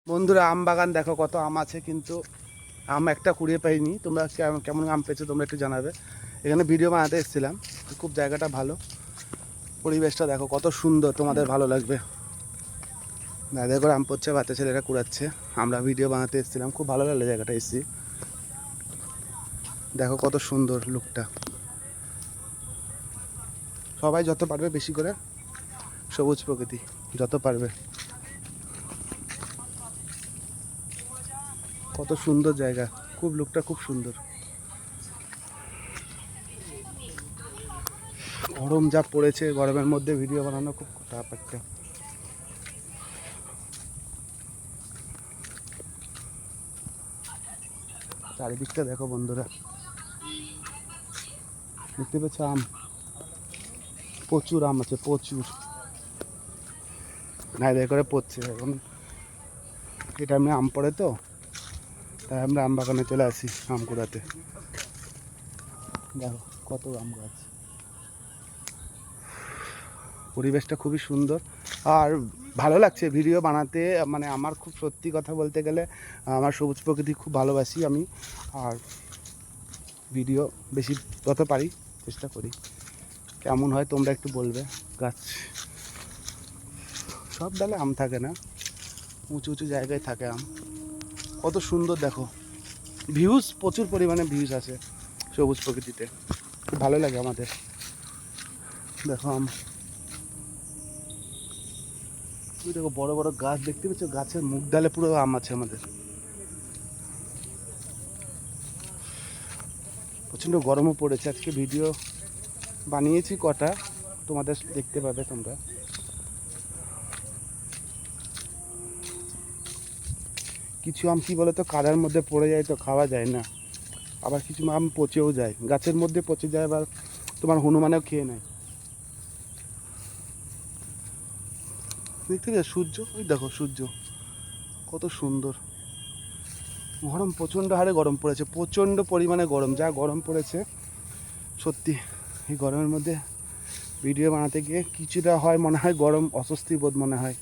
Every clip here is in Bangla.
বন্ধুরা আম বাগান দেখো কত আম আছে, কিন্তু আম একটা কুড়িয়ে পাইনি। তোমরা কেমন আম পেয়েছো তোমরা একটু জানাবে। এখানে ভিডিও বানাতে এসেছিলাম, খুব জায়গাটা ভালো, পরিবেশটা দেখো কত সুন্দর, তোমাদের ভালো লাগবে। দাদা করে আম পড়ছে, বাচ্চা ছেলেরা কুড়াচ্ছে, আমরা ভিডিও বানাতে এসেছিলাম, খুব ভালো লাগলো জায়গাটা এসেছি। দেখো কত সুন্দর লুকটা। সবাই যত পারবে বেশি করে সবুজ প্রকৃতি যত পারবে। কত সুন্দর জায়গা, খুব লুকটা খুব সুন্দর। গরম যা পড়েছে, গরমের মধ্যে ভিডিও বানানো খুব টাফ একটা। চারিদিকটা দেখো বন্ধুরা, দেখতে পাচ্ছ আম, প্রচুর আম আছে, প্রচুর। নাইদের করে পড়ছে এখন, এটা আমি আম পড়ে তো, তাই আমরা আম বাগানে চলে আসি আম কুড়াতে। দেখো কত আম গাছ, পরিবেশটা খুবই সুন্দর আর ভালো লাগছে ভিডিও বানাতে। মানে আমার খুব সত্যি কথা বলতে গেলে আমার সবুজ প্রকৃতি খুব ভালোবাসি আমি, আর ভিডিও বেশি যত পারি চেষ্টা করি। কেমন হয় তোমরা একটু বলবে। গাছ সব ডালে আম থাকে না, উঁচু উঁচু জায়গায় থাকে আম। কত সুন্দর দেখো, ভিউজ প্রচুর পরিমাণে ভিউজ আছে সবুজ প্রকৃতিতে, খুব ভালো লাগে আমাদের। দেখো আম, দেখো বড় বড় গাছ দেখতে পাচ্ছ, গাছের মুখ ডালে পুরো আম আছে আমাদের। প্রচণ্ড গরমও পড়েছে, আজকে ভিডিও বানিয়েছি কটা, তোমাদের দেখতে পাবে তোমরা। কিছু আম কি বলো তো, কাদার মধ্যে পড়ে যায় তো খাওয়া যায় না, আবার কিছু আম পচেও যায়, গাছের মধ্যে পচে যায়, আবার তোমার হনুমানেও খেয়ে নেয়। দেখতে পাচ্ছ সূর্য, ওই দেখো সূর্য কত সুন্দর। গরম প্রচণ্ড হারে গরম পড়েছে, প্রচণ্ড পরিমাণে গরম, যা গরম পড়েছে সত্যি। এই গরমের মধ্যে ভিডিও বানাতে গিয়ে কিছুটা হয় মনে হয় গরম, অস্বস্তি বোধ মনে হয়।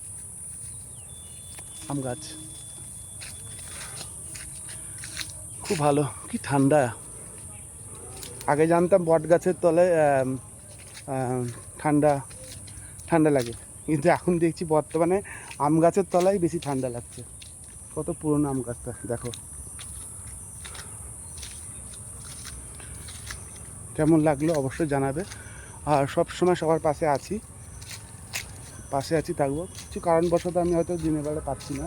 আম গাছ খুব ভালো, কি ঠান্ডা। আগে জানতাম বট গাছের তলায় ঠান্ডা ঠান্ডা লাগে, কিন্তু এখন দেখছি বর্তমানে আম গাছের তলায় বেশি ঠান্ডা লাগছে। কত পুরনো আম গাছটা দেখো। কেমন লাগলো অবশ্যই জানাবে, আর সব সময় সবার পাশে আছি, থাকবো। কিছু কারণবশত আমি হয়তো দিনের বেলা পাচ্ছি না,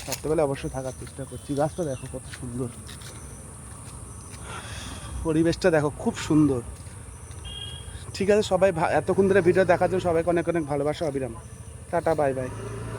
রাত্রেবেলা অবশ্যই থাকার চেষ্টা করছি। গাছটা দেখো কত সুন্দর, পরিবেশটা দেখো খুব সুন্দর। ঠিক আছে সবাই, এতক্ষণ ধরে ভিডিও দেখার জন্য সবাইকে অনেক অনেক ভালোবাসা, অবিরাম। Tata, bye bye.